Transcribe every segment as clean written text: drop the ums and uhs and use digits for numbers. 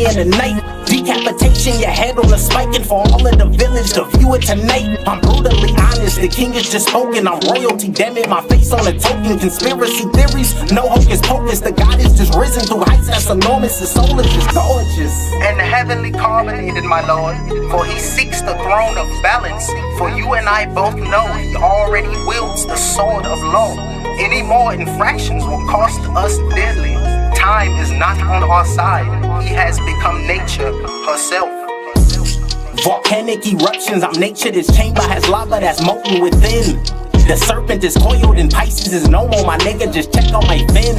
slaying the night. Decapitation, your head on a spike, and for all of the village to view it tonight. I'm brutally honest, the king is just spoken. I'm royalty, damn it, my face on a token. Conspiracy theories, no hocus pocus. The god is just risen through heights that's enormous. His soul is just gorgeous and heavenly carbonated, my lord. For he seeks the throne of balance. For you and I both know he already wields the sword of law. Any more infractions will cost us dearly. Time is not on our side. He has become nature herself. Volcanic eruptions, I'm nature. This chamber has lava that's molten within. The serpent is coiled and Pisces is no more, my nigga. Just check on my fin.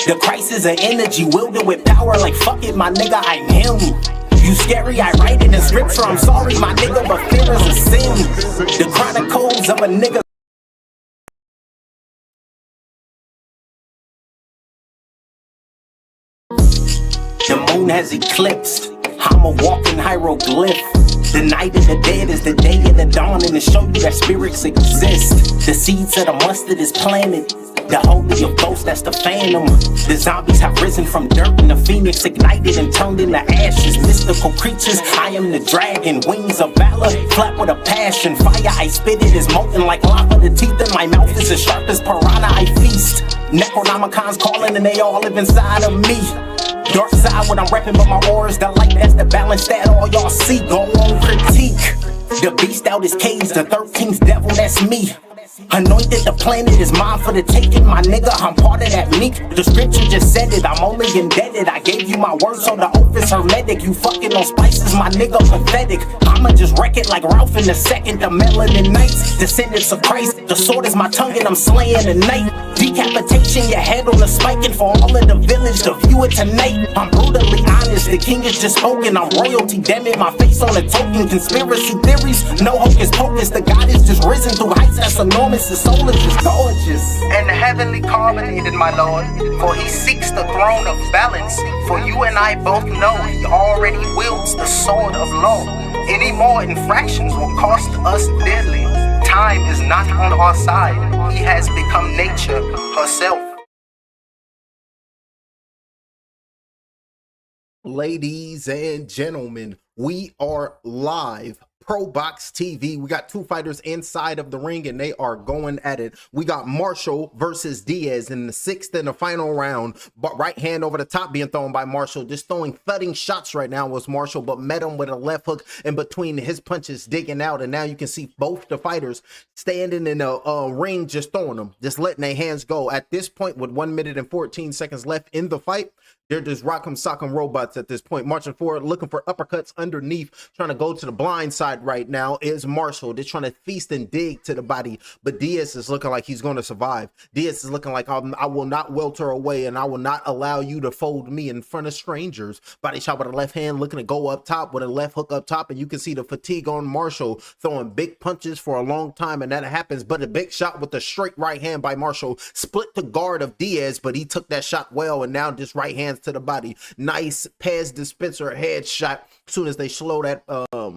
The crisis of energy, wielded with power like fuck it, my nigga, I'm him. You scary, I write it in scripture. I'm sorry, my nigga, but fear is a sin. The chronicles of a nigga. The moon has eclipsed. I'm a walking hieroglyph. The night of the dead is the day of the dawn, and to show you that spirits exist. The seeds of the mustard is planted. The holy of ghosts, that's the phantom. The zombies have risen from dirt, and the phoenix ignited and turned into ashes. Mystical creatures, I am the dragon. Wings of valor, flat with a passion. Fire, I spit it is molten like lava. The teeth in my mouth is as sharp as piranha, I feast. Necronomicon's calling, and they all live inside of me. Dark side when I'm repping, but my aura is the light. That's the balance that all y'all see. Go on, critique. The beast out his cage, the 13th devil, that's me. Anointed, the planet is mine for the taking, my nigga, I'm part of that meek. The scripture just said it, I'm only indebted. I gave you my word, so the oath is hermetic. You fucking on spices, my nigga, pathetic. I'ma just wreck it like Ralph in the second. The melanin knights, descendants of Christ. The sword is my tongue and I'm slaying the night. Decapitation, your head on a spike, and for all of the village to view it tonight. I'm brutally honest, the king is just spoken. I'm royalty, damn it, my face on a token. Conspiracy theories, no hocus pocus. The god is just risen through heights that's enormous. The soul is just gorgeous and heavenly carbonated, my lord. For he seeks the throne of balance. For you and I both know he already wields the sword of law. Any more infractions will cost us dearly. Time is not on our side. He has become nature herself. Ladies and gentlemen, we are live. ProBox TV. We got two fighters inside of the ring and they are going at it. We got Marshall versus Diaz in the 6th and the final round. But right hand over the top being thrown by Marshall. Just throwing thudding shots right now was Marshall, but met him with a left hook in between his punches, digging out. And now you can see both the fighters standing in a ring, just throwing them, just letting their hands go. At this point, with 1 minute and 14 seconds left in the fight, they're just rock'em sock'em robots at this point. Marching forward, looking for uppercuts underneath, trying to go to the blind side right now is Marshall. They're trying to feast and dig to the body, but Diaz is looking like he's going to survive. Diaz is looking like I will not welter away, and I will not allow you to fold me in front of strangers. Body shot with a left hand, looking to go up top with a left hook up top, and you can see the fatigue on Marshall, throwing big punches for a long time, and that happens. But a big shot with the straight right hand by Marshall split the guard of Diaz, but he took that shot well, and now just right hands to the body. Nice Pez dispenser headshot. As soon as they slow that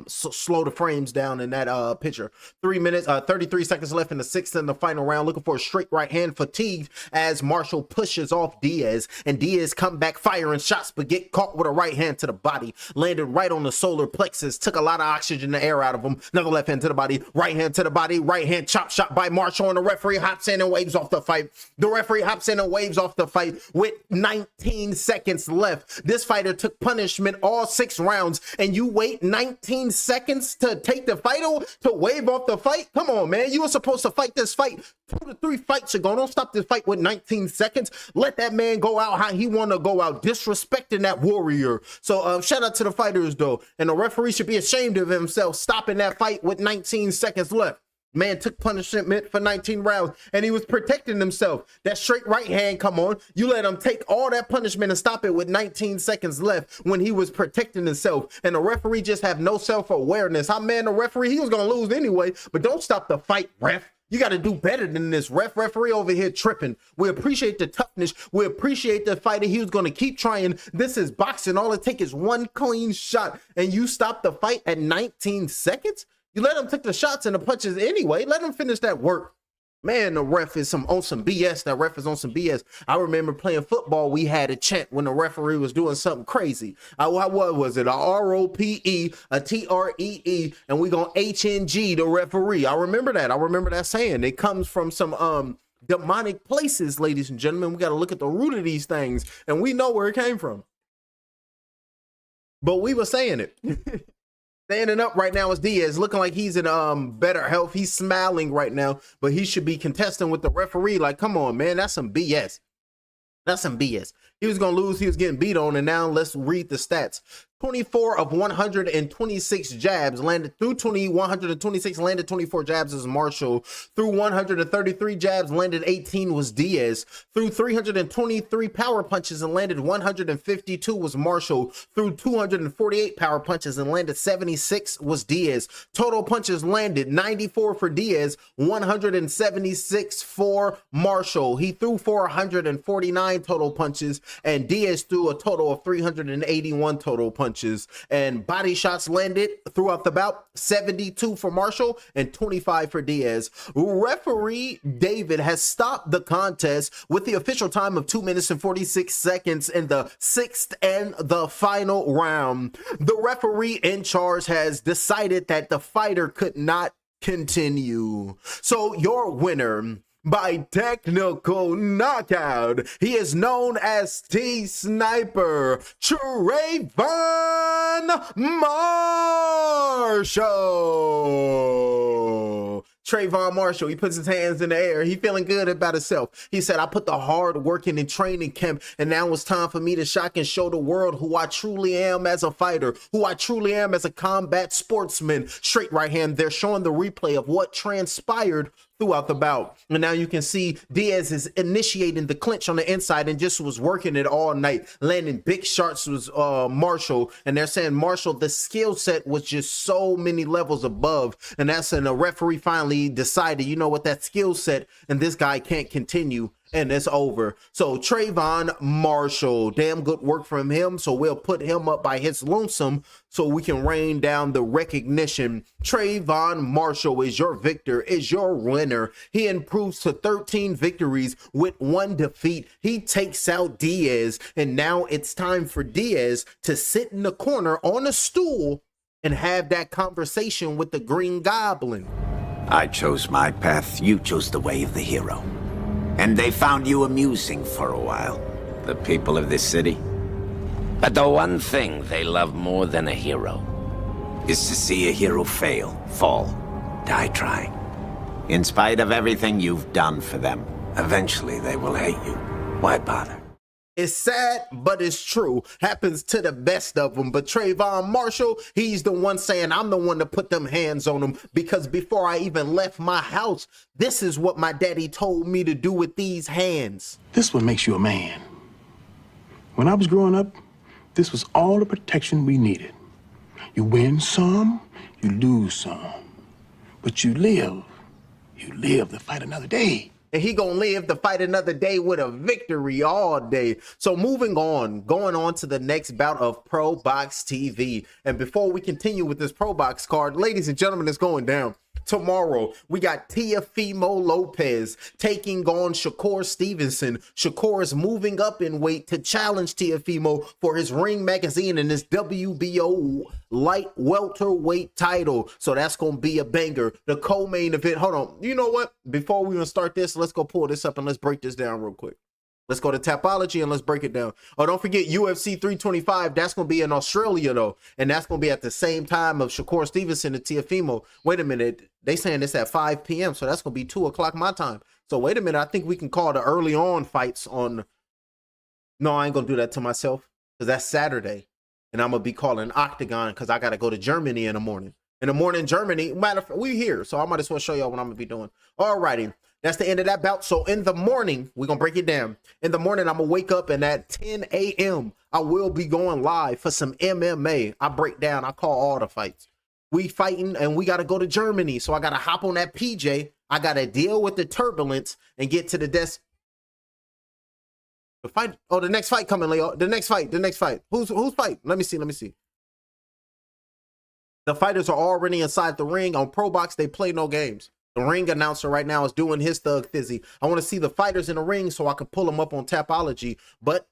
slow the frames down in that picture. 3 minutes 33 seconds left in the 6th and the final round. Looking for a straight right hand, fatigued as Marshall pushes off Diaz, and Diaz come back firing shots but get caught with a right hand to the body, landed right on the solar plexus, took a lot of oxygen, the air out of him. Another left hand to the body, right hand to the body, right hand chop shot by Marshall, and the referee hops in and waves off the fight. The referee hops in and waves off the fight with 19 seconds left. This fighter took punishment all 6 rounds, and you wait 19 seconds to take the fight to wave off the fight? Come on, man. You were supposed to fight this fight 2 to 3 fights ago. Don't stop this fight with 19 seconds. Let that man go out how he want to go out, disrespecting that warrior. So shout out to the fighters though, and the referee should be ashamed of himself stopping that fight with 19 seconds left. Man took punishment for 19 rounds, and he was protecting himself. That straight right hand, come on. You let him take all that punishment and stop it with 19 seconds left when he was protecting himself. And the referee just have no self-awareness. I man, the referee, he was going to lose anyway, but don't stop the fight, ref. You got to do better than this. Referee over here tripping. We appreciate the toughness. We appreciate the fighter. He was going to keep trying. This is boxing. All it takes is one clean shot, and you stop the fight at 19 seconds? You let him take the shots and the punches anyway. Let him finish that work. Man, the ref is on some BS. That ref is on some BS. I remember playing football. We had a chant when the referee was doing something crazy. What was it? A ROPE, a TREE, and we gonna HNG the referee. I remember that. I remember that saying. It comes from some demonic places, ladies and gentlemen. We got to look at the root of these things, and we know where it came from. But we were saying it. Standing up right now is Diaz, looking like he's in better health. He's smiling right now, but he should be contesting with the referee. Like, come on, man, that's some BS. That's some BS. He was going to lose. He was getting beat on. And now let's read the stats. 24 of 126 jabs landed through 126 landed 24 jabs is Marshall. Through 133 jabs landed 18 was Diaz. Through 323 power punches and landed 152 was Marshall. Through 248 power punches and landed 76 was Diaz. Total punches landed 94 for Diaz, 176 for Marshall. He threw 449 total punches, and Diaz threw a total of 381 total punches. And body shots landed throughout the bout, 72 for Marshall and 25 for Diaz. Referee David has stopped the contest with the official time of 2 minutes and 46 seconds in the sixth and the final round. The referee in charge has decided that the fighter could not continue. So your winner by technical knockout, he is known as T-Sniper, Trayvon Marshall. Trayvon Marshall, he puts his hands in the air. He feeling good about himself. He said, I put the hard work in training camp, and now it's time for me to shock and show the world who I truly am as a fighter, who I truly am as a combat sportsman. Straight right hand, they're showing the replay of what transpired throughout the bout. And now you can see Diaz is initiating the clinch on the inside and just was working it all night. Landing big shots was Marshall, and they're saying Marshall, the skill set was just so many levels above. And that's when the referee finally decided, you know what, that skill set and this guy can't continue. And it's over. So Trayvon Marshall, damn good work from him. So we'll put him up by his lonesome so we can rain down the recognition. Trayvon Marshall is your victor, is your winner. He improves to 13 victories with 1 defeat. He takes out Diaz, and now it's time for Diaz to sit in the corner on a stool and have that conversation with the Green Goblin. I chose my path, you chose the way of the hero. And they found you amusing for a while, the people of this city. But the one thing they love more than a hero is to see a hero fail, fall, die trying. In spite of everything you've done for them, eventually they will hate you. Why bother? It's sad, but it's true. Happens to the best of them. But Trayvon Marshall, he's the one saying, I'm the one to put them hands on him, because before I even left my house, this is what my daddy told me to do with these hands. This is what makes you a man. When I was growing up, this was all the protection we needed. You win some, you lose some. But you live to fight another day. And he gonna live to fight another day with a victory all day. So moving on, going on to the next bout of ProBox TV. And before we continue with this ProBox card, ladies and gentlemen, it's going down. Tomorrow, we got Teofimo Lopez taking on Shakur Stevenson. Shakur is moving up in weight to challenge Teofimo for his Ring Magazine and his WBO light welterweight title. So that's going to be a banger. The co-main event. Hold on. You know what? Before we even start this, let's go pull this up and let's break this down real quick. Let's go to Tapology and let's break it down. Oh, don't forget UFC 325. That's going to be in Australia, though. And that's going to be at the same time of Shakur Stevenson and Teofimo. Wait a minute. They saying it's at 5 p.m. So that's going to be 2 o'clock my time. So wait a minute. I think we can call the early on fights on. No, I ain't going to do that to myself because that's Saturday. And I'm going to be calling Octagon because I got to go to Germany in the morning. In the morning, Germany. Matter of fact, we here. So I might as well show y'all what I'm going to be doing. All righty. That's the end of that bout. So in the morning, we're going to break it down. In the morning, I'm going to wake up and at 10 a.m., I will be going live for some MMA. I break down. I call all the fights. We fighting and we got to go to Germany. So I got to hop on that PJ. I got to deal with the turbulence and get to the desk. The fight. Oh, the next fight coming, Leo. The next fight. Who's fight? Let me see. The fighters are already inside the ring. On ProBox, they play no games. The ring announcer right now is doing his thug fizzy. I want to see the fighters in the ring so I can pull them up on Tapology. But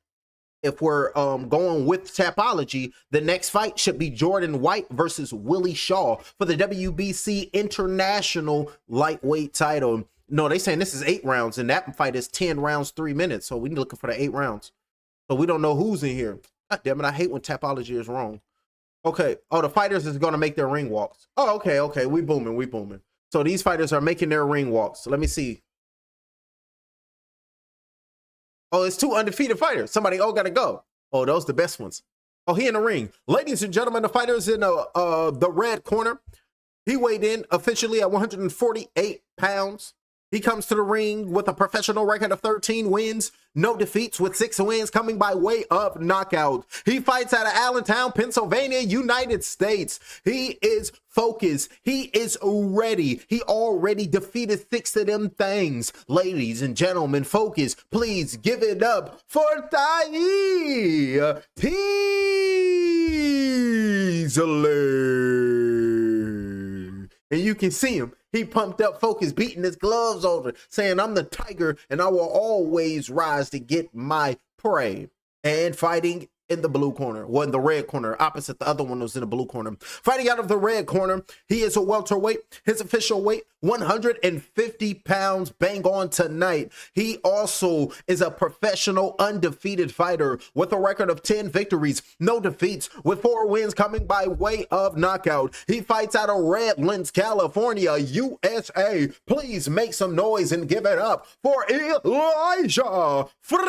if we're going with Tapology, the next fight should be Jordan White versus Willie Shaw for the WBC International Lightweight title. No, they saying this is 8 rounds, and that fight is 10 rounds, 3 minutes. So we're looking for the 8 rounds. So we don't know who's in here. God damn it, I hate when Tapology is wrong. Okay. Oh, the fighters is going to make their ring walks. Oh, okay, okay. We booming. So these fighters are making their ring walks. So let me see. Oh, it's 2 undefeated fighters. Somebody gotta go. Oh, those the best ones. Oh, he in the ring. Ladies and gentlemen, the fighters in the red corner. He weighed in officially at 148 pounds. He comes to the ring with a professional record of 13 wins, no defeats, with 6 wins coming by way of knockout. He fights out of Allentown, Pennsylvania, United States. He is focused. He is ready. He already defeated 6 of them things. Ladies and gentlemen, focus. Please give it up for Thai Teasley. And you can see him. He pumped up, focused, beating his gloves over, saying, I'm the tiger and I will always rise to get my prey. And fighting in the blue corner, well, in the red corner, opposite the other one was in the blue corner. Fighting out of the red corner, he is a welterweight. His official weight, 150 pounds, bang on tonight. He also is a professional undefeated fighter with a record of 10 victories, no defeats, with 4 wins coming by way of knockout. He fights out of Redlands, California, USA. Please make some noise and give it up for Elijah Flores.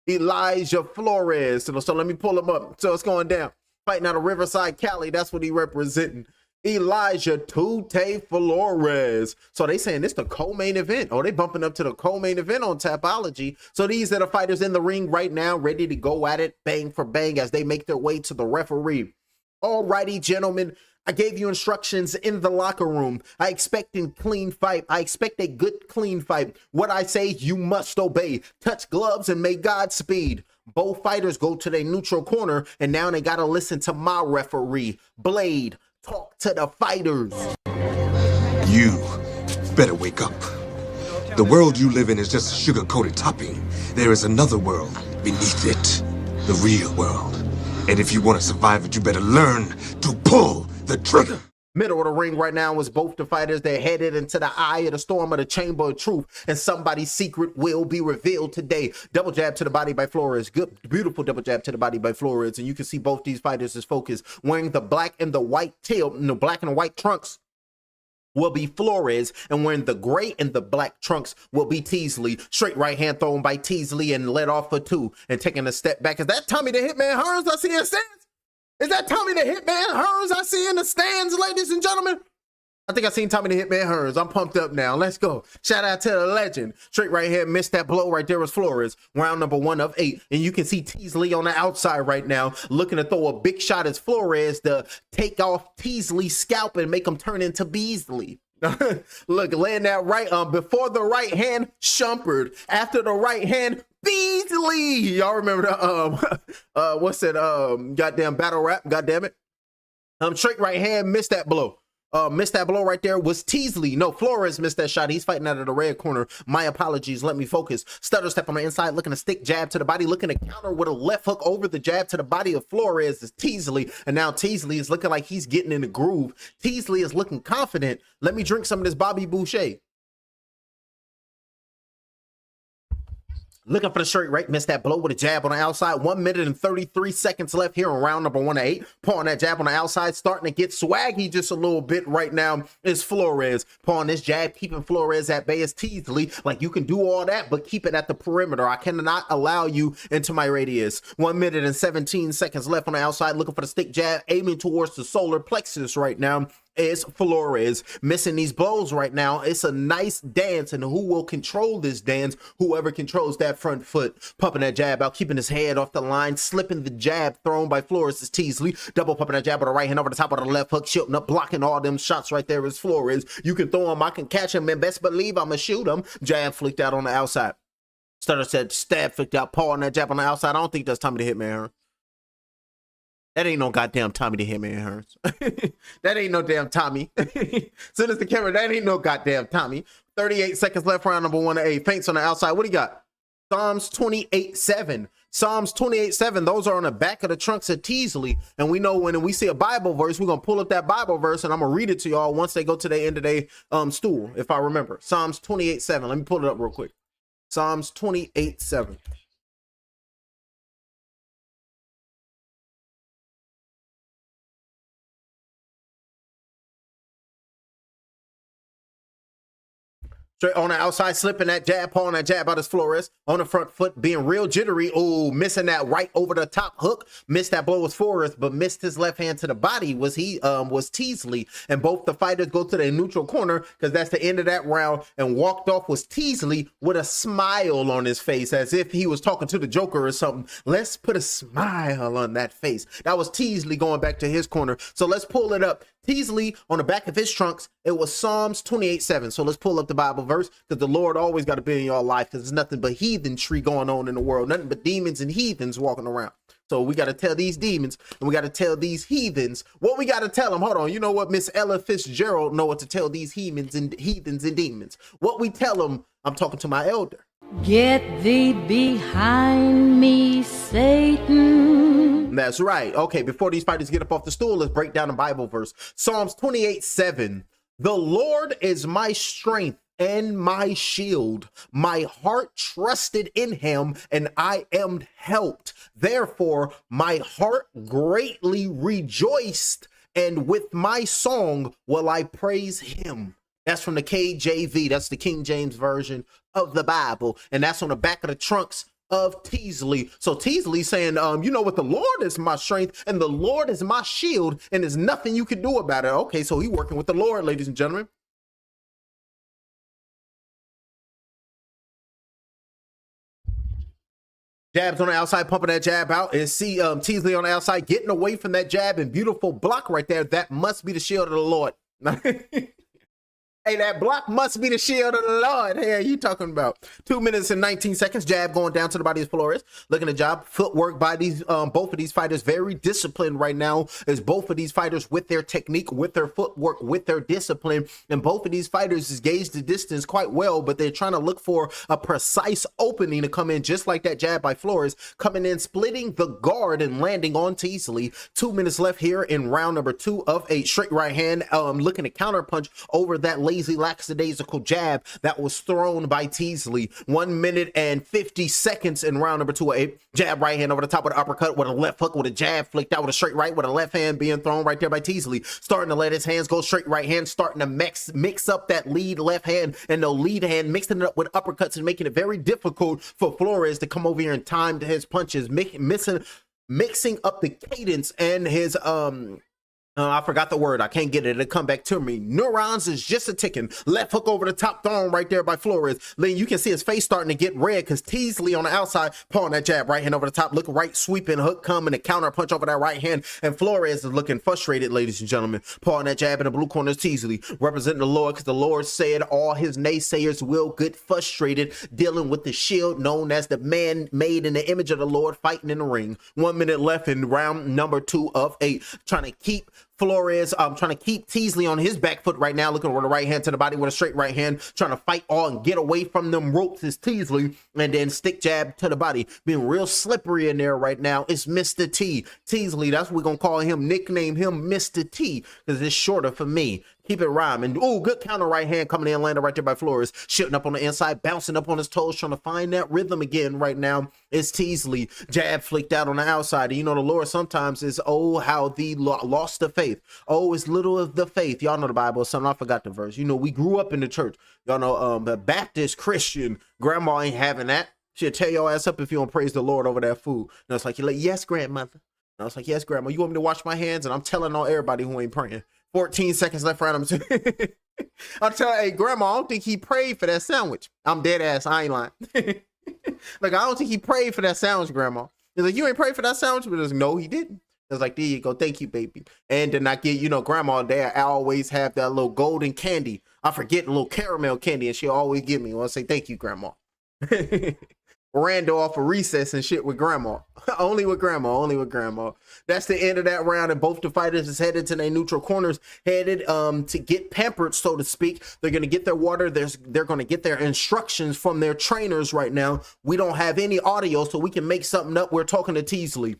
Elijah Flores. So let me pull him up. So it's going down. Fighting out of Riverside, Cali. That's what he representing. Elijah Tute Flores. So they saying this the co-main event. Oh, they bumping up to the co-main event on Tapology. So these are the fighters in the ring right now, ready to go at it, bang for bang, as they make their way to the referee. Alrighty, gentlemen. I gave you instructions in the locker room. I expect a clean fight. I expect a good, clean fight. What I say, you must obey. Touch gloves and may Godspeed. Both fighters go to their neutral corner, and now they got to listen to my referee, Blade. Talk to the fighters. You better wake up. The world you live in is just a sugar-coated topping. There is another world beneath it, the real world. And if you want to survive it, you better learn to pull the trigger. Middle of the ring right now was both the fighters. They're headed into the eye of the storm of the chamber of truth, and somebody's secret will be revealed today. Double jab to the body by Flores. Good, beautiful double jab to the body by Flores. And you can see both these fighters is focused. Wearing the black and the white tail, no, black and white trunks will be Flores, and wearing the gray and the black trunks will be Teasley. Straight right hand thrown by Teasley and led off for 2 and taking a step back. Is that Tommy the Hitman Hearns I see in the stands? Is that Tommy the Hitman Hearns I see in the stands, ladies and gentlemen? I think I seen Tommy the Hitman Hearns. I'm pumped up now. Let's go. Shout out to the legend. Straight right here, missed that blow right there was Flores. Round number 1 of 8. And you can see Teasley on the outside right now, looking to throw a big shot as Flores to take off Teasley's scalp and make him turn into Beasley. Look, laying that right before the right hand, Shumpert. After the right hand, Beasley. Y'all remember the what's that goddamn battle rap? Goddamn it. Straight right hand, missed that blow. Missed that blow right there was Teasley. No, Flores missed that shot. He's fighting out of the red corner. My apologies. Let me focus. Stutter step on the inside, looking to stick jab to the body, looking to counter with a left hook over the jab to the body of Flores is Teasley. And now Teasley is looking like he's getting in the groove. Teasley is looking confident. Let me drink some of this Bobby Boucher. Looking for the straight right, missed that blow with a jab on the outside. 1 minute and 33 seconds left here on round number 1 of 8. Pulling that jab on the outside, starting to get swaggy just a little bit right now is Flores. Pulling this jab, keeping Flores at bay is Teasley. Like, you can do all that, but keep it at the perimeter. I cannot allow you into my radius. 1 minute and 17 seconds left on the outside. Looking for the stick jab, aiming towards the solar plexus right now is Flores. Missing these blows right now. It's a nice dance, and who will control this dance? Whoever controls that front foot. Pumping that jab out, keeping his head off the line, slipping the jab thrown by Flores is Teasley. Double pumping that jab with the right hand over the top of the left hook, shooting up, blocking all them shots right there is Flores. You can throw him, I can catch him, and best believe I'ma shoot him. Jab flicked out on the outside. Stutter said stab flicked out, paw on that jab on the outside. I don't think that's Tommy the Hitman. That ain't no goddamn Tommy the Hitman Hearns. That ain't no damn Tommy. Soon as the camera, that ain't no goddamn Tommy. 38 seconds left, round number 1A. Feints on the outside. What do you got? Psalms 28:7. Psalms 28:7. Those are on the back of the trunks of Teasley. And we know when we see a Bible verse, we're going to pull up that Bible verse and I'm going to read it to y'all once they go to the end of their stool, if I remember. Psalms 28:7. Let me pull it up real quick. Psalms 28:7. Straight on the outside, slipping that jab, pulling that jab out as Flores. On the front foot, being real jittery. Oh, missing that right over the top hook. Missed that blow was Flores, but missed his left hand to the body was Teasley. And both the fighters go to the neutral corner because that's the end of that round. And walked off was Teasley with a smile on his face as if he was talking to the Joker or something. Let's put a smile on that face. That was Teasley going back to his corner. So let's pull it up. Teasley on the back of his trunks, it was Psalms 28:7. So let's pull up the Bible verse because the Lord always got to be in your life because there's nothing but heathenry going on in the world, nothing but demons and heathens walking around. So we got to tell these demons and we got to tell these heathens what we got to tell them. Hold on. You know what? Miss Ella Fitzgerald know what to tell these heathens and demons. What we tell them, I'm talking to my elder. Get thee behind me, Satan. That's right. Okay, before these fighters get up off the stool, let's break down the Bible verse. Psalms 28:7. The Lord is my strength and my shield. My heart trusted in him, and I am helped. Therefore, my heart greatly rejoiced, and with my song will I praise him. That's from the KJV. That's the King James Version of the Bible. And that's on the back of the trunks of Teasley. So Teasley saying, you know what? The Lord is my strength and the Lord is my shield and there's nothing you can do about it. Okay, so he working with the Lord, ladies and gentlemen. Jabs on the outside, pumping that jab out. And see Teasley on the outside getting away from that jab and beautiful block right there. That must be the shield of the Lord. Hey, that block must be the shield of the Lord. Hey, you talking about 2 minutes and 19 seconds. Jab going down to the body of Flores. Looking at job. Footwork by these both of these fighters. Very disciplined right now. As both of these fighters with their technique, with their footwork, with their discipline. And both of these fighters is gauged the distance quite well, but they're trying to look for a precise opening to come in, just like that jab by Flores. Coming in, splitting the guard and landing on Teasley. 2 minutes left here in round number 2 of a straight right hand. Looking to counter punch over that lazy lackadaisical jab that was thrown by Teasley. 1 minute and 50 seconds in round number 2 jab right hand over the top with an uppercut with a left hook with a jab flicked out with a straight right with a left hand being thrown right there by Teasley. Starting to let his hands go straight right hand, starting to mix up that lead left hand and the lead hand, mixing it up with uppercuts and making it very difficult for Flores to come over here and time his punches, mixing up the cadence and his I forgot the word. I can't get it. It'll come back to me. Neurons is just a ticking. Left hook over the top, thrown right there by Flores. Then you can see his face starting to get red because Teasley on the outside, pulling that jab right hand over the top, looking right, sweeping hook, coming a counter punch over that right hand. And Flores is looking frustrated, ladies and gentlemen. Pulling that jab in the blue corner is Teasley, representing the Lord because the Lord said all his naysayers will get frustrated, dealing with the shield known as the man made in the image of the Lord fighting in the ring. 1 minute left in round number 2 of 8. Trying to keep Flores, trying to keep Teasley on his back foot right now, looking with a right hand to the body with a straight right hand, trying to fight all and get away from them ropes is Teasley, and then stick jab to the body. Being real slippery in there right now is Mr. T. Teasley, that's what we're going to call him, nickname him Mr. T, because it's shorter for me. Keep it rhyming. Oh, good counter right hand coming in, landing right there by Flores. Shooting up on the inside, bouncing up on his toes, trying to find that rhythm again right now. It's Teasley. Jab flicked out on the outside. And you know, the Lord sometimes is, oh, how thee lost the faith. Oh, it's little of the faith. Y'all know the Bible. Something I forgot the verse. You know, we grew up in the church. Y'all know the Baptist Christian. Grandma ain't having that. She'll tear your ass up if you don't praise the Lord over that food. And it's like, you're like, yes, grandmother. And I was like, yes, grandma. You want me to wash my hands? And I'm telling on everybody who ain't praying. 14 seconds left for him. I'm telling, hey, grandma, I don't think he prayed for that sandwich. I'm dead ass. I ain't lying. Like, I don't think he prayed for that sandwich, grandma. He's like, you ain't prayed for that sandwich? But was, no, he didn't. I was like, there you go. Thank you, baby. And then I get, you know, grandma and dad, I always have that little golden candy. I forget a little caramel candy, and she'll always give me. I'll say, thank you, grandma. Randall off of recess and shit with grandma. Only with grandma. That's the end of that round, and both the fighters is headed to their neutral corners, headed to get pampered, so to speak. They're going to get their water. They're going to get their instructions from their trainers right now. We don't have any audio, so we can make something up. We're talking to Teasley.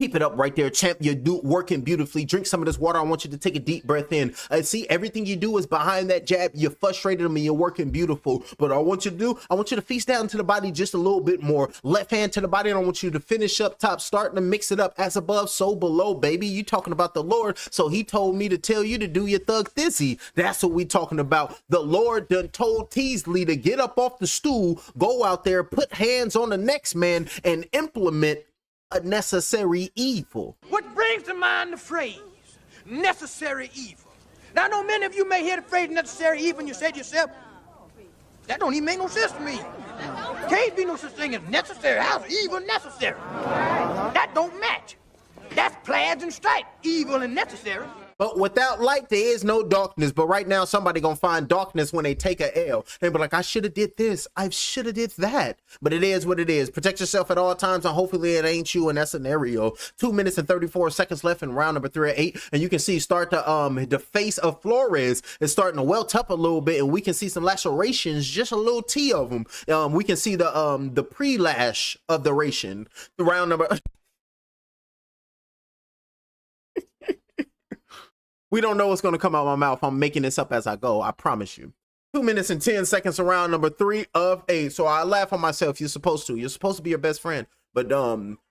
Keep it up right there, champ. You're working beautifully. Drink some of this water. I want you to take a deep breath in. See, everything you do is behind that jab. You're frustrated me. You're working beautiful. But I want you to feast down to the body just a little bit more. Left hand to the body, and I want you to finish up top, starting to mix it up. As above, so below, baby. You talking about the Lord, so he told me to tell you to do your thug thizzy. That's what we talking about. The Lord done told Teasley to get up off the stool, go out there, put hands on the next man, and implement a necessary evil. What brings to mind the phrase, necessary evil? Now, I know many of you may hear the phrase necessary evil and you say to yourself, that don't even make no sense to me. Can't be no such thing as necessary. How's evil necessary? That don't match. That's plaids and stripes, evil and necessary. But without light, there is no darkness. But right now, somebody gonna find darkness when they take a L. They be like, I should have did this. I should have did that. But it is what it is. Protect yourself at all times, and hopefully it ain't you in that scenario. 2 minutes and 34 seconds left in round number 3 at 8. And you can see the face of Flores is starting to welt up a little bit, and we can see some lacerations, just a little T of them. We can see the pre-lash of the ration. Round number... We don't know what's going to come out of my mouth. I'm making this up as I go. I promise you. 2 minutes and 10 seconds around number 3 of 8. So I laugh on myself. You're supposed to. You're supposed to be your best friend. But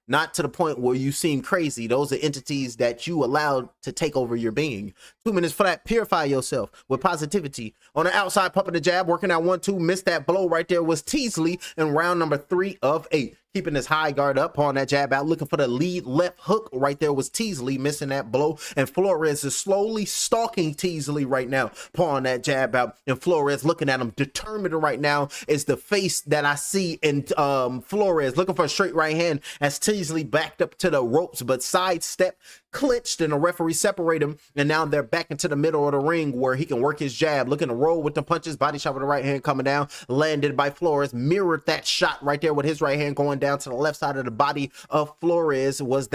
not to the point where you seem crazy. Those are entities that you allowed to take over your being. 2 minutes flat. Purify yourself with positivity. On the outside, pumping the jab, working out 1-2. Missed that blow right there was Teasley in round number 3 of 8. Keeping his high guard up on that jab out, looking for the lead left hook right there was Teasley, missing that blow. And Flores is slowly stalking Teasley right now, pawing that jab out. And Flores looking at him, determined right now is the face that I see in Flores, looking for a straight right hand as Teasley backed up to the ropes, but sidestep, clinched, and the referee separate him. And now they're back into the middle of the ring where he can work his jab, looking to roll with the punches. Body shot with the right hand coming down, landed by Flores, mirrored that shot right there with his right hand going down to the left side of the body of Flores. Was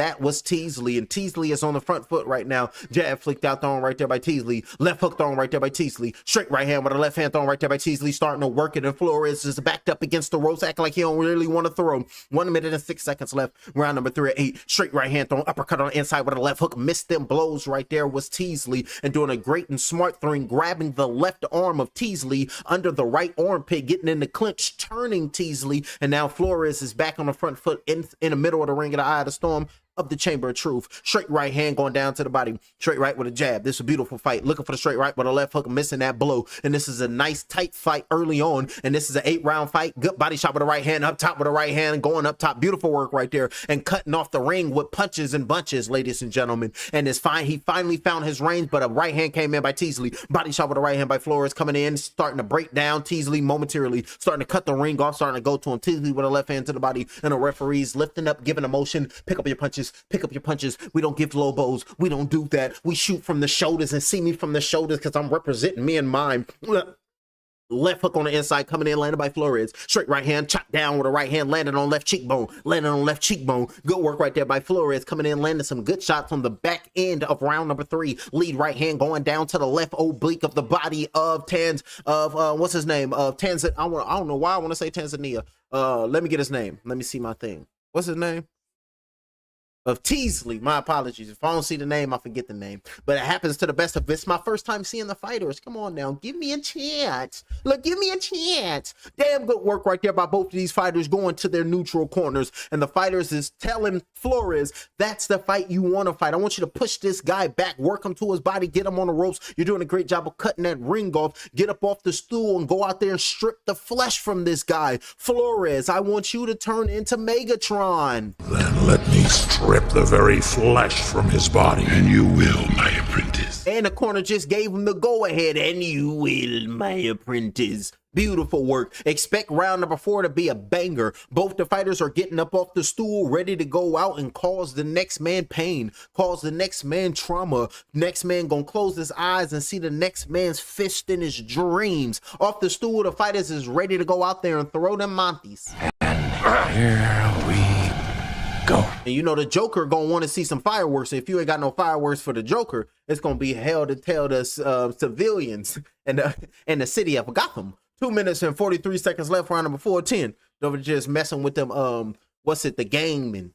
Teasley, and Teasley is on the front foot right now. Jab flicked out, thrown right there by Teasley. Left hook thrown right there by Teasley. Straight right hand with a left hand thrown right there by Teasley, starting to work it, and Flores is backed up against the ropes, acting like he don't really want to throw. 1 minute and 6 seconds left. Round number 3 at 8. Straight right hand thrown, uppercut on the inside with a left hook. Missed them blows right there was Teasley, and doing a great and smart thing, grabbing the left arm of Teasley under the right armpit, getting in the clinch, turning Teasley, and now Flores is back on the front foot in the middle of the ring of the Eye of the Storm of the Chamber of Truth. Straight right hand going down to the body. Straight right with a jab. This is a beautiful fight. Looking for the straight right with a left hook, missing that blow. And this is a nice tight fight early on. And this is an 8-round fight. Good body shot with the right hand, up top with the right hand, going up top. Beautiful work right there. And cutting off the ring with punches and bunches, ladies and gentlemen. And it's fine. He finally found his range, but a right hand came in by Teasley. Body shot with the right hand by Flores, coming in, starting to break down Teasley momentarily, starting to cut the ring off, starting to go to him. Teasley with a left hand to the body, and the referees lifting up, giving a motion. Pick up your punches. Pick up your punches. We don't give low blows. We don't do that. We shoot from the shoulders, and see me from the shoulders because I'm representing me and mine. Left hook on the inside coming in, landed by Flores. Straight right hand, chopped down with a right hand, landed on left cheekbone. Landed on left cheekbone. Good work right there by Flores, coming in, landing some good shots on the back end of round number 3. Lead right hand going down to the left oblique of the body of what's his name? Tanzania. I don't know why I want to say Tanzania. Let me get his name. Let me see my thing. What's his name? Of Teasley. My apologies. If I don't see the name, I forget the name. But it happens to the best of us. It's my first time seeing the fighters. Come on now. Give me a chance. Look, give me a chance. Damn good work right there by both of these fighters going to their neutral corners. And the fighters is telling Flores, that's the fight you want to fight. I want you to push this guy back, work him to his body, get him on the ropes. You're doing a great job of cutting that ring off. Get up off the stool and go out there and strip the flesh from this guy. Flores, I want you to turn into Megatron. Then let me strip the very flesh from his body. And you will, my apprentice. And the corner just gave him the go-ahead. And you will, my apprentice. Beautiful work. Expect round number 4 to be a banger. Both the fighters are getting up off the stool, ready to go out and cause the next man pain, cause the next man trauma. Next man gonna close his eyes and see the next man's fist in his dreams. Off the stool, the fighters is ready to go out there and throw them Monties. And Here we go. And you know the Joker gonna want to see some fireworks. If you ain't got no fireworks for the Joker, it's gonna be hell to tell the civilians and the city of Gotham. 2 minutes and 43 seconds left, round number 410. Don't just messing with them. What's it? The gangmen.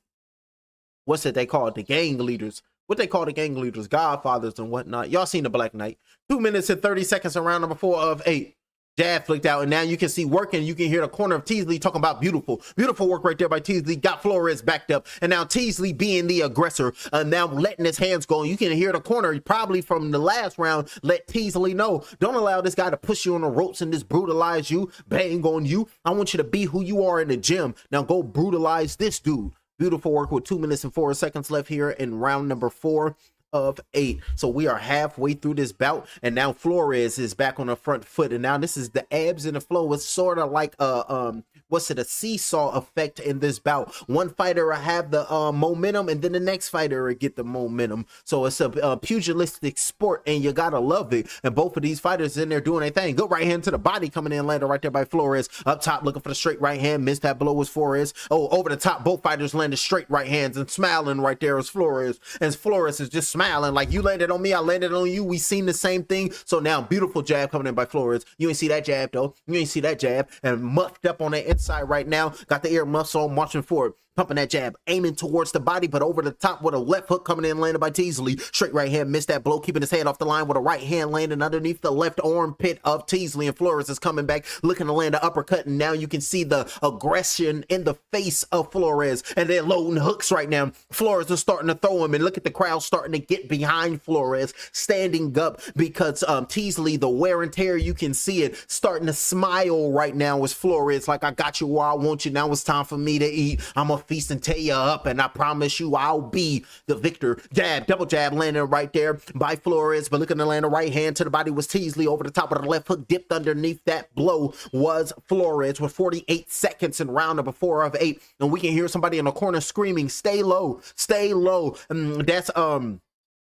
What's it they call it? The gang leaders. What they call the gang leaders? Godfathers and whatnot. Y'all seen the Black Knight. 2 minutes and 30 seconds in round number 4 of 8. Jab flicked out, and now you can see working. You can hear the corner of Teasley talking about beautiful work right there by Teasley. Got Flores backed up, and now Teasley being the aggressor, now letting his hands go. You can hear the corner probably from the last round. Let Teasley know, don't allow this guy to push you on the ropes and just brutalize you, bang on you. I want you to be who you are in the gym. Now go brutalize this dude. Beautiful work with 2 minutes and 4 seconds left here in round number 4 of 8. So we are halfway through this bout, and now Flores is back on the front foot, and now this is the ebbs and the flow. It's sort of like a a seesaw effect in this bout. One fighter will have the momentum, and then the next fighter will get the momentum. So it's a pugilistic sport, and you gotta love it. And both of these fighters in there doing their thing. Good right hand to the body coming in, landed right there by Flores. Up top looking for the straight right hand, missed that blow was Flores. Oh, over the top, both fighters landed straight right hands, and smiling right there is Flores. And Flores is just smiling like, you landed on me, I landed on you. We seen the same thing. So now beautiful jab coming in by Flores. You ain't see that jab though. You ain't see that jab. And muffed up on the inside right now. Got the ear muffs on, marching forward. Pumping that jab, aiming towards the body, but over the top with a left hook coming in, landed by Teasley. Straight right hand, missed that blow, keeping his head off the line with a right hand landing underneath the left armpit of Teasley. And Flores is coming back, looking to land an uppercut, and now you can see the aggression in the face of Flores. And they're loading hooks right now. Flores is starting to throw him, and look at the crowd starting to get behind Flores, standing up, because Teasley, the wear and tear, you can see it, starting to smile right now as Flores, like, I got you where I want you. Now it's time for me to eat. I'm a feast and tear you up, and I promise you I'll be the victor. Jab, double jab landing right there by Flores, but looking to land a right hand to the body was Teasley. Over the top of the left hook, dipped underneath that blow was Flores with 48 seconds in round number 4 of 8. And we can hear somebody in the corner screaming, stay low, stay low. And that's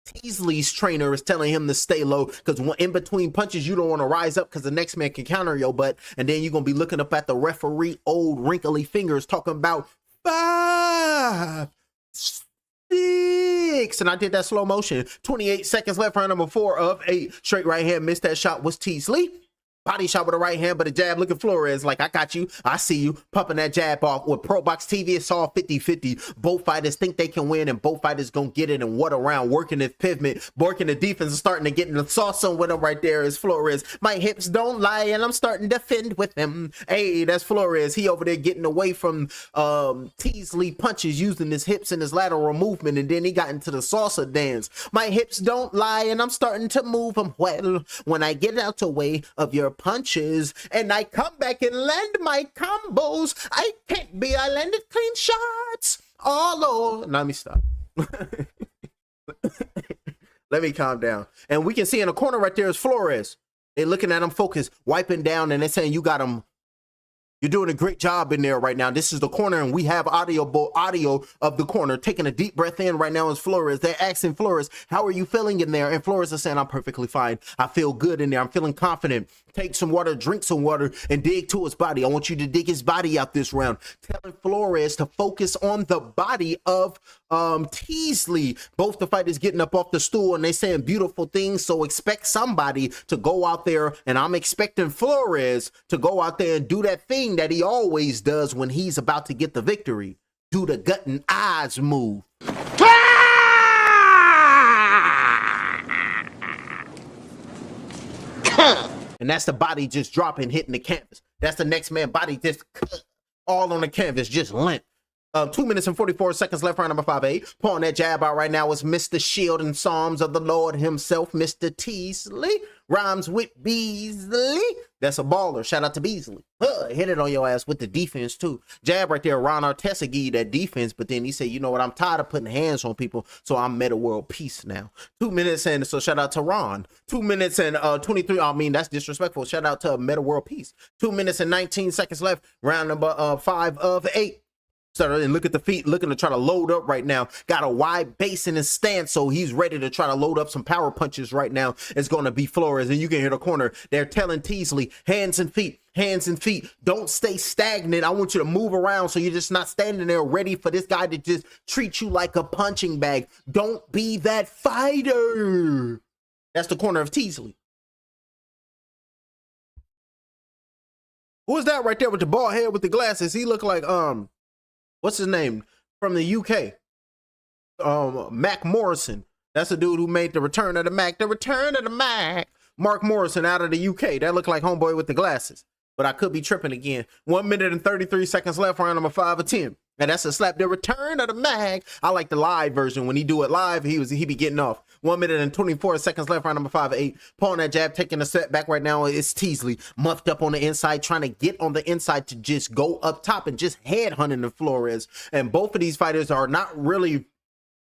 Teasley's trainer is telling him to stay low, because in between punches you don't want to rise up because the next man can counter your butt, and then you're gonna be looking up at the referee old wrinkly fingers talking about 5, 6, and I did that slow motion. 28 seconds left, round number 4 of 8. Straight right hand, missed that shot was Teasley. Body shot with a right hand, but a jab. Look at Flores like, I got you, I see you, pumping that jab off. With ProBox TV, it's all 50-50. Both fighters think they can win, and both fighters gonna get it. And what a round, working his pivot, working the defense, and starting to get in the sauce on with him right there is Flores. My hips don't lie, and I'm starting to fend with him. Hey, that's Flores. He over there getting away from Teasley punches, using his hips and his lateral movement, and then he got into the salsa dance. My hips don't lie, and I'm starting to move them well when I get out the way of your punches, and I come back and land my combos. I can't be, I landed clean shots all over. Now let me stop. Let me calm down. And we can see in the corner right there is Flores. They're looking at him focused, wiping down, and they're saying, you got him. You're doing a great job in there right now. This is the corner, and we have audio of the corner. Taking a deep breath in right now is Flores. They're asking Flores, how are you feeling in there? And Flores is saying, I'm perfectly fine. I feel good in there. I'm feeling confident. Take some water, drink some water, and dig to his body. I want you to dig his body out this round. Telling Flores to focus on the body of Teasley. Both the fighters getting up off the stool, and they saying beautiful things. So expect somebody to go out there, and I'm expecting Flores to go out there and do that thing that he always does when he's about to get the victory. Do the gut and eyes move. And that's the body just dropping, hitting the canvas. That's the next man body just all on the canvas, just limp. 2 minutes and 44 seconds left, round number 5-8. Pulling that jab out right now is Mr. Shield and Psalms of the Lord himself, Mr. Teasley. Rhymes with Beasley. That's a baller. Shout out to Beasley. Hit it on your ass with the defense too. Jab right there. Ron Artest gave you that defense, but then he said, you know what? I'm tired of putting hands on people, so I'm Meta World Peace now. 2 minutes, and so shout out to Ron. 2 minutes and 23. I mean, that's disrespectful. Shout out to Meta World Peace. 2 minutes and 19 seconds left. Round number 5 of 8. And look at the feet, looking to try to load up right now. Got a wide base in his stance, so he's ready to try to load up some power punches right now. It's going to be Flores, and you can hear the corner. They're telling Teasley, hands and feet. Hands and feet. Don't stay stagnant. I want you to move around so you're just not standing there ready for this guy to just treat you like a punching bag. Don't be that fighter. That's the corner of Teasley. Who is that right there with the bald head with the glasses? He looked like, what's his name? From the UK. Mac Morrison. That's the dude who made The Return of the Mac. The Return of the Mac. Mark Morrison out of the UK. That looked like homeboy with the glasses. But I could be tripping again. 1 minute and 33 seconds left, round number 5 of 10. And that's a slap. The Return of the Mac. I like the live version. When he do it live, he be getting off. 1 minute and 24 seconds left, round number 5 of 8. Pulling that jab, taking a step back right now. It's Teasley muffed up on the inside, trying to get on the inside to just go up top and just headhunting the Flores. And both of these fighters are not really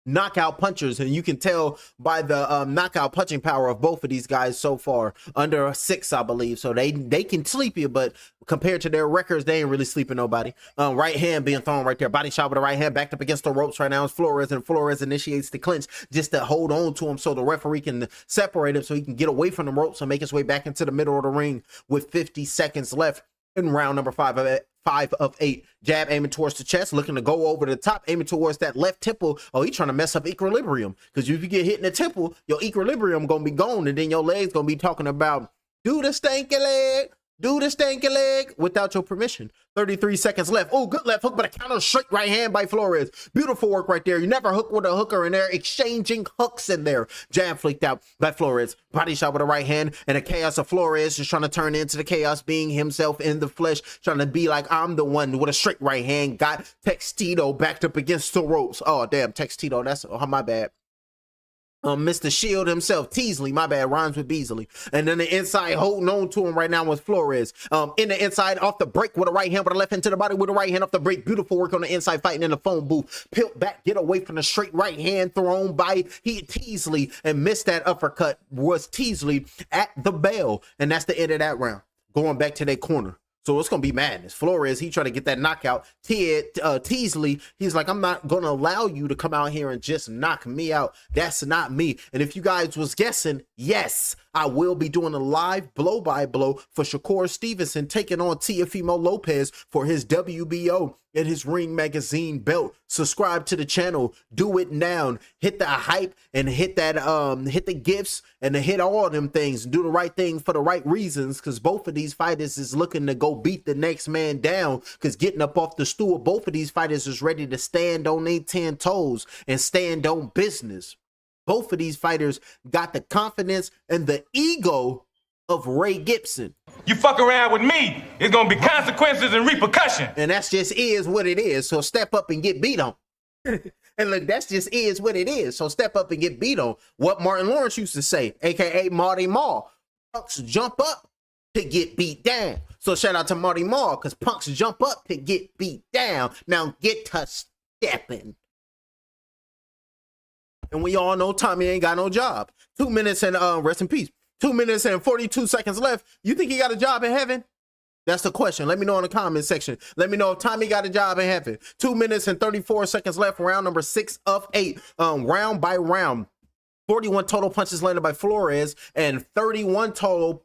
knockout punchers, and you can tell by the knockout punching power of both of these guys so far. Under 6, I believe, so they can sleep you, but compared to their records, they ain't really sleeping nobody. Right hand being thrown right there, body shot with the right hand, backed up against the ropes right now is Flores, and Flores initiates the clinch just to hold on to him so the referee can separate him so he can get away from the ropes and make his way back into the middle of the ring with 50 seconds left in round number 5 of 8. Jab aiming towards the chest, looking to go over the top, aiming towards that left temple. Oh, he's trying to mess up equilibrium, because if you get hit in the temple, your equilibrium gonna be gone, and then your legs gonna be talking about do the stanky leg, do the stanky leg without your permission. 33 seconds left. Oh, good left hook, but a counter straight right hand by Flores. Beautiful work right there. You never hook with a hooker, and they're exchanging hooks in there. Jab flicked out by Flores. Body shot with a right hand, and the chaos of Flores just trying to turn into the chaos being himself in the flesh, trying to be like, I'm the one with a straight right hand. Got Castillo backed up against the ropes. Oh, damn, Castillo. That's my bad. Mr. Shield himself, Teasley, my bad, rhymes with Beasley. And then the inside holding on to him right now with Flores. In the inside, off the break with a right hand, with a left hand to the body with a right hand off the break. Beautiful work on the inside, fighting in the phone booth. Pilt back, get away from the straight right hand thrown by Teasley, and missed that uppercut was Teasley at the bell. And that's the end of that round. Going back to their corner. So it's going to be madness. Flores, he trying to get that knockout. Teasley, he's like, I'm not going to allow you to come out here and just knock me out. That's not me. And if you guys was guessing, yes, I will be doing a live blow-by-blow for Shakur Stevenson taking on Teofimo Lopez for his WBO and his Ring Magazine belt. Subscribe to the channel. Do it now. Hit the hype and hit that hit the gifts and hit all of them things. Do the right thing for the right reasons, because both of these fighters is looking to go beat the next man down, because getting up off the stool, both of these fighters is ready to stand on their 10 toes and stand on business. Both of these fighters got the confidence and the ego of Ray Gibson. You fuck around with me, it's gonna be consequences and repercussion. And that's just is what it is. So step up and get beat on. And look, that's just is what it is. So step up and get beat on. What Martin Lawrence used to say, aka Marty Marr. Punks jump up to get beat down. So shout out to Marty Marr, because punks jump up to get beat down. Now get to stepping. And we all know Tommy ain't got no job. 2 minutes and rest in peace. 2 minutes and 42 seconds left. You think he got a job in heaven? That's the question. Let me know in the comment section. Let me know if Tommy got a job in heaven. 2 minutes and 34 seconds left. Round number 6 of 8. Round by round. 41 total punches landed by Flores and 31 total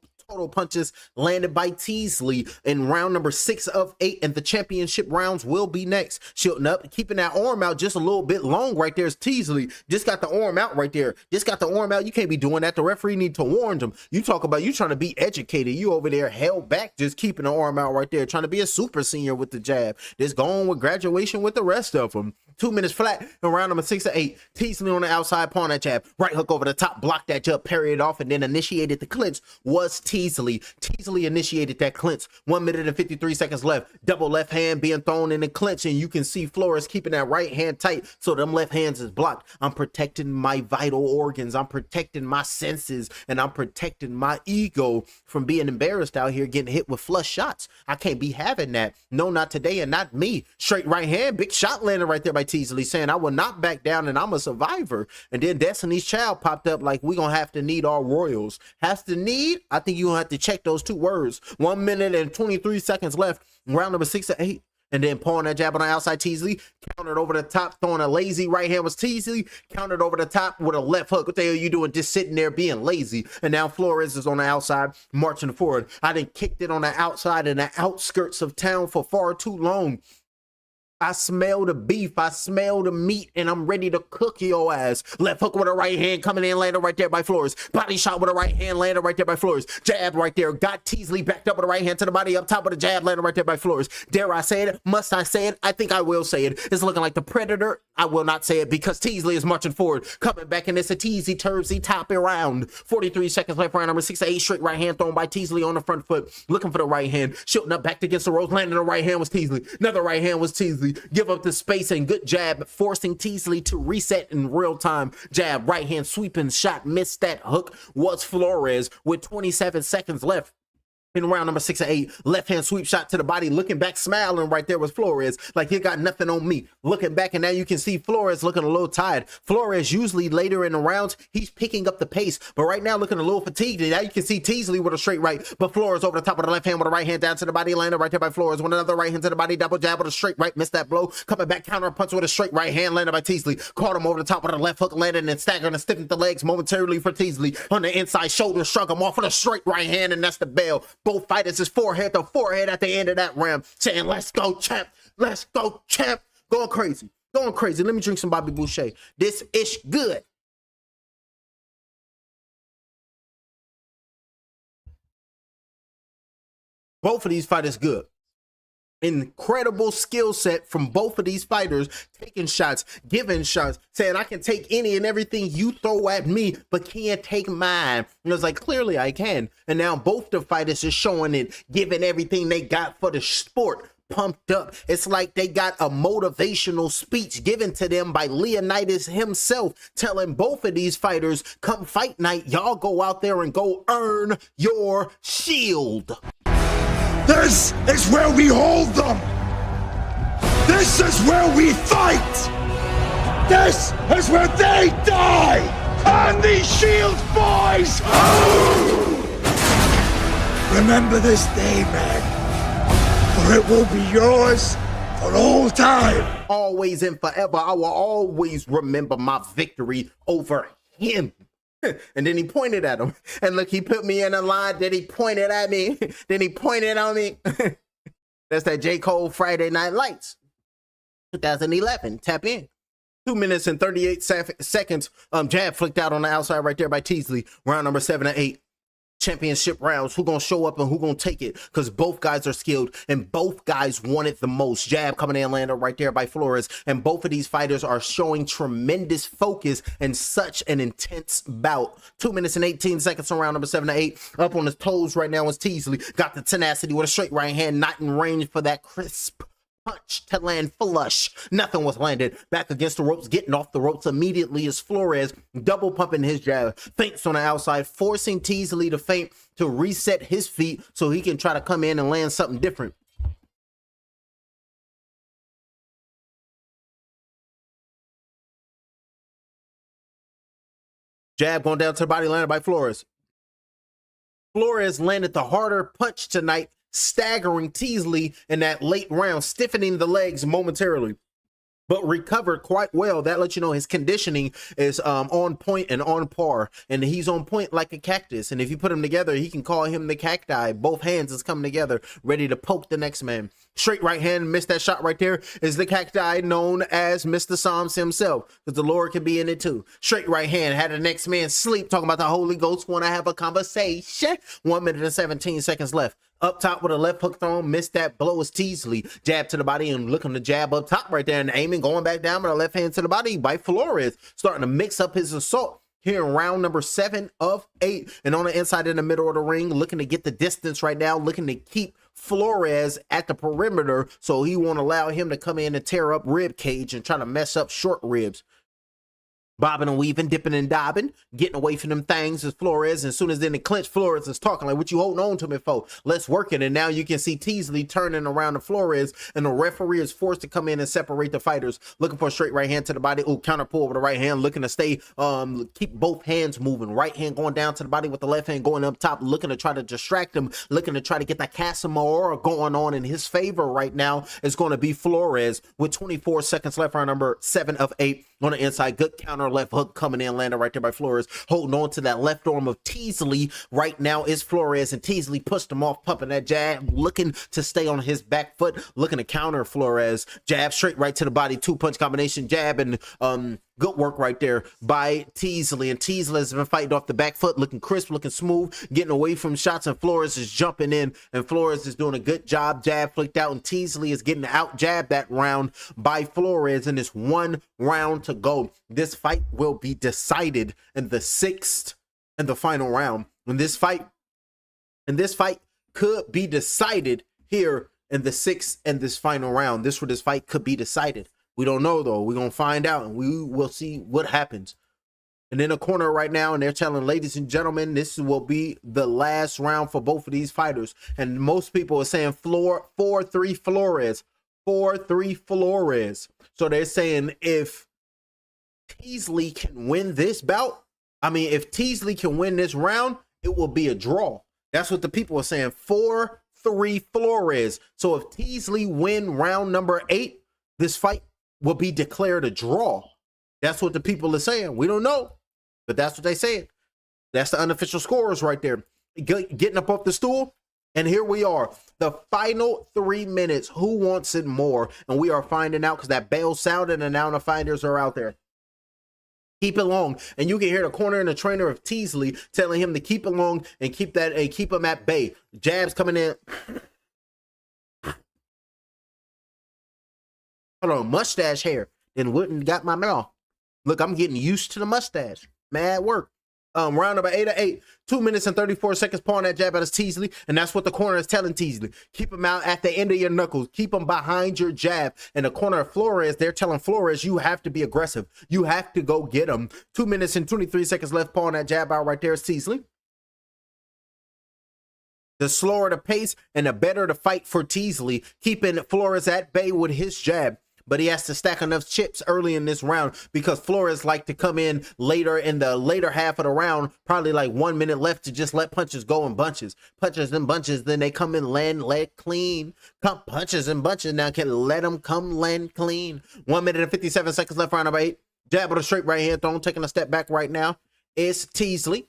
punches landed by Teasley in round number 6 of 8, and the championship rounds will be next. Shooting up, keeping that arm out just a little bit long right there is Teasley. Just got the arm out right there. Just got the arm out. You can't be doing that. The referee need to warn them. You talk about you trying to be educated. You over there held back, just keeping the arm out right there, trying to be a super senior with the jab. Just going with graduation with the rest of them. 2 minutes flat in round number 6 of 8. Teasley on the outside, pawn that jab. Right hook over the top, blocked that jab, parried it off, and then initiated the clinch was Teasley. Teasley initiated that clinch. 1 minute and 53 seconds left. Double left hand being thrown in the clinch, and you can see Flores keeping that right hand tight, so them left hands is blocked. I'm protecting my vital organs. I'm protecting my senses, and I'm protecting my ego from being embarrassed out here getting hit with flush shots. I can't be having that. No, not today, and not me. Straight right hand, big shot landed right there by Teasley, saying I will not back down and I'm a survivor. And then Destiny's Child popped up like, we gonna have to need our royals. Has to need? I think you gonna have to check those two words. 1 minute and 23 seconds left. Round number 6 of 8. And then pulling that jab on the outside, Teasley countered over the top, throwing a lazy right hand was Teasley, countered over the top with a left hook. What the hell are you doing just sitting there being lazy? And now Flores is on the outside, marching forward. I done kicked it on the outside in the outskirts of town for far too long. I smell the beef, I smell the meat, and I'm ready to cook your ass. Left hook with a right hand coming in, landed right there by Flores. Body shot with a right hand, landed right there by Flores. Jab right there, got Teasley backed up with a right hand to the body, up top with a jab, landed right there by Flores. Dare I say it? Must I say it? I think I will say it. It's looking like the Predator. I will not say it because Teasley is marching forward, coming back, and it's a teasy tursy top round. 43 seconds left, round number 6-8, straight right hand thrown by Teasley on the front foot, looking for the right hand, shooting up back against the ropes, landing the right hand was Teasley. Another right hand was Teasley. Give up the space and good jab, forcing Teasley to reset in real time. Jab, right hand sweeping shot, missed that hook was Flores with 27 seconds left. In round number 6-8, left hand sweep shot to the body, looking back, smiling right there was Flores, like you got nothing on me. Looking back, and now you can see Flores looking a little tired. Flores usually later in the rounds, he's picking up the pace, but right now looking a little fatigued. And now you can see Teasley with a straight right, but Flores over the top of the left hand with a right hand down to the body, landed right there by Flores with another right hand to the body, double jab with a straight right, missed that blow. Coming back, counter punch with a straight right hand, landed by Teasley. Caught him over the top with a left hook, landed and staggered and stiffened the legs momentarily for Teasley. On the inside shoulder, struck him off with a straight right hand, and that's the bell. Both fighters is forehead to forehead at the end of that round, saying, let's go, champ. Let's go, champ. Going crazy. Going crazy. Let me drink some Bobby Boucher. This ish good. Both of these fighters good. Incredible skill set from both of these fighters, taking shots, giving shots, saying I can take any and everything you throw at me, but can't take mine. And it's like, clearly I can. And now both the fighters is showing it, giving everything they got for the sport, pumped up. It's like they got a motivational speech given to them by Leonidas himself, telling both of these fighters, come fight night, y'all go out there and go earn your shield. This is where we hold them! This is where we fight! This is where they die! And these shields, boys! Remember this day, man, for it will be yours for all time. Always and forever, I will always remember my victory over him. And then he pointed at him. And look, he put me in a line. Then he pointed at me. Then he pointed on me. That's that J. Cole Friday Night Lights. 2011. Tap in. 2 minutes and 38 seconds. Jab flicked out on the outside right there by Teasley. Round number 7-8. Championship rounds. Who gonna show up and who gonna take it? Because both guys are skilled and both guys want it the most. Jab coming in, landed right there by Flores, and both of these fighters are showing tremendous focus and such an intense bout. 2 minutes and 18 seconds on round number 7-8. Up on his toes right now is Teasley. Got the tenacity with a straight right hand, not in range for that crisp punch to land flush. Nothing was landed. Back against the ropes, getting off the ropes immediately is Flores, double pumping his jab. Feints on the outside, forcing Teasley to feint to reset his feet so he can try to come in and land something different. Jab going down to the body, landed by Flores. Flores landed the harder punch tonight, staggering Teasley in that late round, stiffening the legs momentarily, but recovered quite well. That lets you know his conditioning is on point and on par, and he's on point like a cactus. And if you put him together, he can call him the cacti. Both hands is coming together, ready to poke the next man. Straight right hand, missed that shot right there, is the cacti known as Mr. Psalms himself, because the Lord can be in it too. Straight right hand had the next man sleep, talking about the Holy Ghost want to have a conversation. 1 minute and 17 seconds left. Up top with a left hook thrown, missed that blow is Teasley. Jab to the body and looking to jab up top right there and aiming, going back down with a left hand to the body by Flores, starting to mix up his assault here in round number 7 of 8. And on the inside in the middle of the ring, looking to get the distance right now, looking to keep Flores at the perimeter so he won't allow him to come in and tear up rib cage and try to mess up short ribs. bobbing and weaving, dipping and dobbing, getting away from them things as Flores. As soon as in the clinch, Flores is talking like, what you holding on to me for? Let's work it. And now you can see Teasley turning around to Flores, and the referee is forced to come in and separate the fighters, looking for a straight right hand to the body. Ooh, counter pull with the right hand, looking to stay, keep both hands moving. Right hand going down to the body with the left hand going up top, looking to try to distract him, looking to try to get that Casimiro going on in his favor right now. Is going to be Flores with 24 seconds left, round number 7 of 8 on the inside. Good counter left hook coming in, landed right there by Flores, holding on to that left arm of Teasley right now is Flores, and Teasley pushed him off, pumping that jab, looking to stay on his back foot, looking to counter Flores. Jab straight right to the body, 2-punch combination, jab, and good work right there by Teasley. And Teasley has been fighting off the back foot, looking crisp, looking smooth, getting away from shots, and Flores is jumping in, and Flores is doing a good job. Jab flicked out, and Teasley is getting out jabbed that round by Flores, and it's 1 round to go. This fight will be decided in the 6th and the final round. And this fight could be decided here in the 6th and this final round. This fight could be decided. We don't know though. We're gonna find out, and we will see what happens. And in the corner right now, and they're telling, ladies and gentlemen, this will be the last round for both of these fighters. And most people are saying 4-3 Flores. 4-3 Flores. So they're saying if Teasley can win this bout, if Teasley can win this round, it will be a draw. That's what the people are saying. 4-3 Flores. So if Teasley win round number 8, this fight will be declared a draw. That's what the people are saying. We don't know, but that's what they said. That's the unofficial scores right there. Getting up off the stool, and here we are. The final 3 minutes. Who wants it more? And we are finding out because that bell sounded, and now the fighters are out there. Keep it long, and you can hear the corner and the trainer of Teasley telling him to keep it long and keep him at bay. Jabs coming in. Hold on, mustache hair, and wouldn't got my mouth. Look, I'm getting used to the mustache. Mad work. Round number 8 of 8, 2 minutes and 34 seconds, pulling that jab out of Teasley, and that's what the corner is telling Teasley. Keep him out at the end of your knuckles. Keep him behind your jab. And the corner of Flores, they're telling Flores, you have to be aggressive. You have to go get him. 2 minutes and 23 seconds left, pulling that jab out right there is Teasley. The slower the pace and the better the fight for Teasley, keeping Flores at bay with his jab. But he has to stack enough chips early in this round because Flores like to come in later in the later half of the round, probably like 1 minute left, to just let punches go in bunches. Punches and bunches, then they come in, land clean. Come punches and bunches, now can let them come land clean. 1 minute and 57 seconds left, round number 8. Jab with a straight right hand thrown, taking a step back right now. It's Teasley.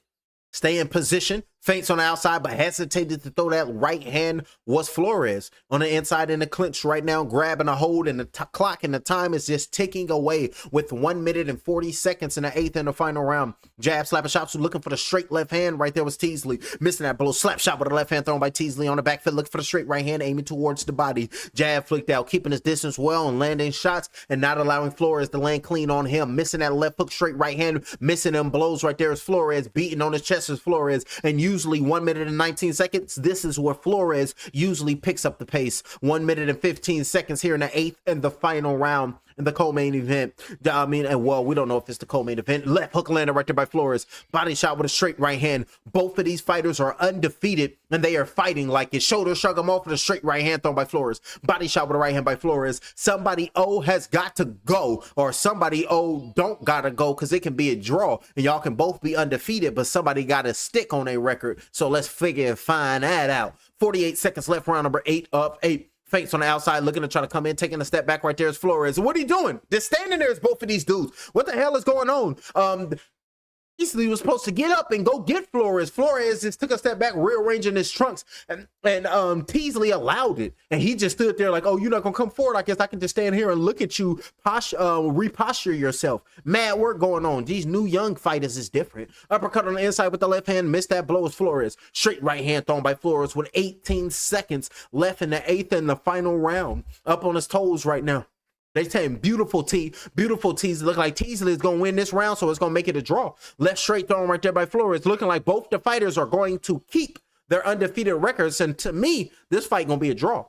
Stay in position, feints on the outside, but hesitated to throw that right hand was Flores. On the inside in the clinch right now, grabbing a hold, and the clock and the time is just ticking away with 1 minute and 40 seconds in the 8th and the final round. Jab, slap, and shots, looking for the straight left hand. Right there was Teasley. Missing that blow. Slap shot with the left hand thrown by Teasley on the back foot, looking for the straight right hand, aiming towards the body. Jab flicked out, keeping his distance well and landing shots and not allowing Flores to land clean on him. Missing that left hook, straight right hand, missing them blows right there is Flores, beating on his chest is Flores. And usually 1 minute and 19 seconds, this is where Flores usually picks up the pace. 1 minute and 15 seconds here in the 8th and the final round in the co-main event. And well, we don't know if it's the co-main event. Left hook landed right there by Flores. Body shot with a straight right hand. Both of these fighters are undefeated, and they are fighting like it. Shoulder shrug them off with a straight right hand thrown by Flores. Body shot with a right hand by Flores. Somebody has got to go, or somebody don't gotta go, because it can be a draw, and y'all can both be undefeated, but somebody got to stick on a record. So let's figure and find that out. 48 seconds left, round number 8 of 8. Feints on the outside, looking to try to come in, taking a step back right there is Flores. What are you doing? They're standing there as both of these dudes. What the hell is going on? Teasley was supposed to get up and go get Flores. Flores just took a step back, rearranging his trunks, and Teasley allowed it. And he just stood there like, oh, you're not gonna come forward? I guess I can just stand here and look at you reposture yourself. Mad work going on. These new young fighters is different. Uppercut on the inside with the left hand, missed that blow is Flores. Straight right hand thrown by Flores with 18 seconds left in the 8th and the final round. Up on his toes right now. They saying beautiful Teasley. Look like Teasley is going to win this round, so it's going to make it a draw. Left straight thrown right there by Flores. Looking like both the fighters are going to keep their undefeated records. And to me, this fight going to be a draw.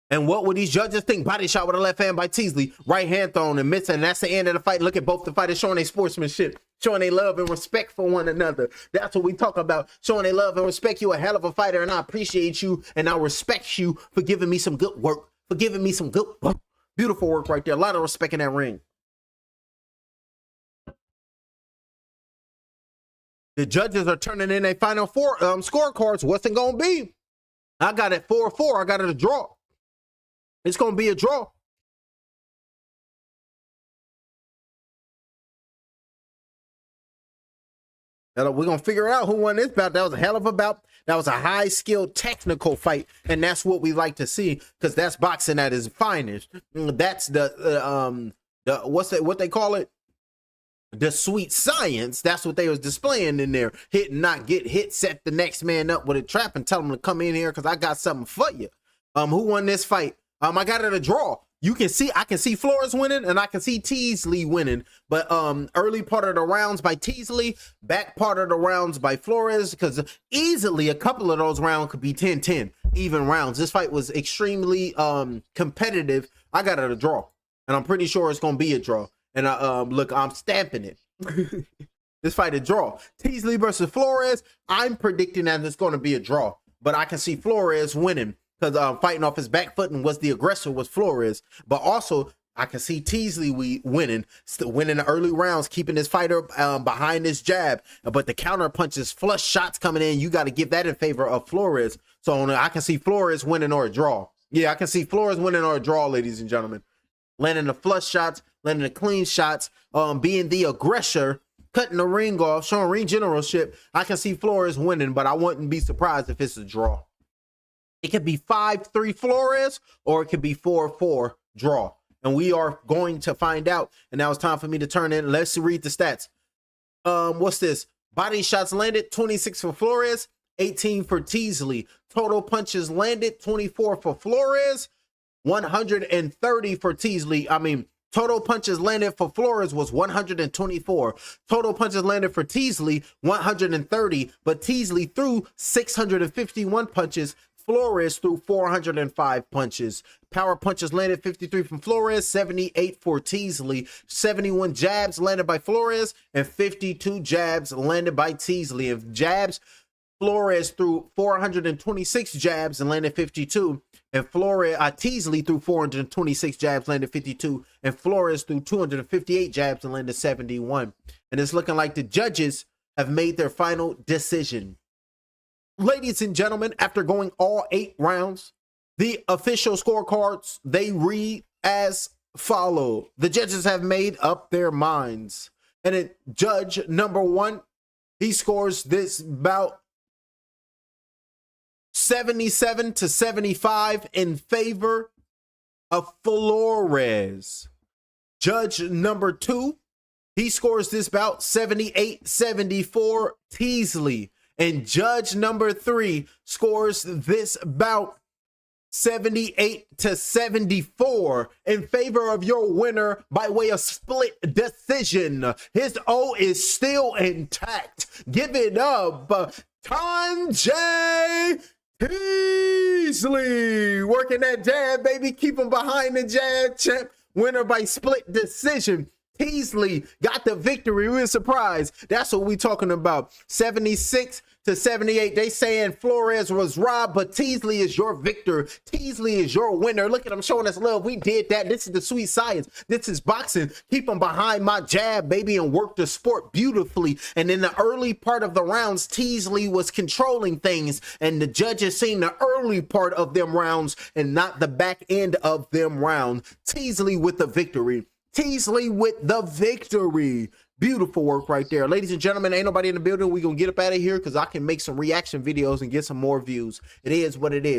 And what would these judges think? Body shot with a left hand by Teasley. Right hand thrown and missing. And that's the end of the fight. Look at both the fighters showing their sportsmanship, showing their love and respect for one another. That's what we talk about, showing their love and respect. You a hell of a fighter, and I appreciate you, and I respect you for giving me some good work, for giving me some good work. Beautiful work right there. A lot of respect in that ring. The judges are turning in a final four scorecards. What's it going to be? I got it 4-4. I got it a draw. It's going to be a draw. We're going to figure out who won this bout. That was a hell of a bout. That was a high-skilled technical fight, and that's what we like to see, because that's boxing at its finest. That's what they call it? The sweet science. That's what they was displaying in there. Hit and not get hit, set the next man up with a trap and tell him to come in here because I got something for you. Who won this fight? I got it a draw. You can see, I can see Flores winning and I can see Teasley winning, but early part of the rounds by Teasley, back part of the rounds by Flores, because easily a couple of those rounds could be 10-10 even rounds. This fight was extremely competitive. I got it a draw, and I'm pretty sure it's gonna be a draw. And look, I'm stamping it. This fight a draw. Teasley versus Flores. I'm predicting that it's going to be a draw, but I can see Flores winning because fighting off his back foot and was the aggressor was Flores. But also, I can see Teasley winning the early rounds, keeping his fighter behind his jab. But the counter punches, flush shots coming in, you got to give that in favor of Flores. So I can see Flores winning or a draw. Yeah, I can see Flores winning or a draw, ladies and gentlemen. Landing the flush shots, landing the clean shots, being the aggressor, cutting the ring off, showing ring generalship. I can see Flores winning, but I wouldn't be surprised if it's a draw. It could be 5-3 Flores, or it could be 4-4 draw. And we are going to find out. And now it's time for me to turn in. Let's read the stats. What's this? Body shots landed, 26 for Flores, 18 for Teasley. Total punches landed, 24 for Flores, 130 for Teasley. Total punches landed for Flores was 124. Total punches landed for Teasley, 130. But Teasley threw 651 punches. Flores threw 405 punches. Power punches landed 53 from Flores, 78 for Teasley. 71 jabs landed by Flores, and 52 jabs landed by Teasley. And jabs, Flores threw 426 jabs and landed 52. And Teasley threw 426 jabs, landed 52. And Flores threw 258 jabs and landed 71. And it's looking like the judges have made their final decision. Ladies and gentlemen, after going all 8 rounds, the official scorecards, they read as follow. The judges have made up their minds. And judge number 1, he scores this bout 77-75 in favor of Flores. Judge number 2, he scores this bout 78-74 Teasley. And judge number 3 scores this bout 78-74 in favor of your winner by way of split decision. His O is still intact. Give it up, Tanjay Teasley. Working that jab, baby. Keep him behind the jab, champ. Winner by split decision. Teasley got the victory. We were surprised. That's what we talking about. 76-78. They saying Flores was robbed, but Teasley is your victor. Teasley is your winner. Look at him showing us love. We did that. This is the sweet science. This is boxing. Keep him behind my jab, baby, and work the sport beautifully. And in the early part of the rounds, Teasley was controlling things, and the judges seen the early part of them rounds and not the back end of them rounds. Teasley with the victory. Teasley with the victory. Beautiful work right there. Ladies and gentlemen, ain't nobody in the building. We're going to get up out of here because I can make some reaction videos and get some more views. It is what it is.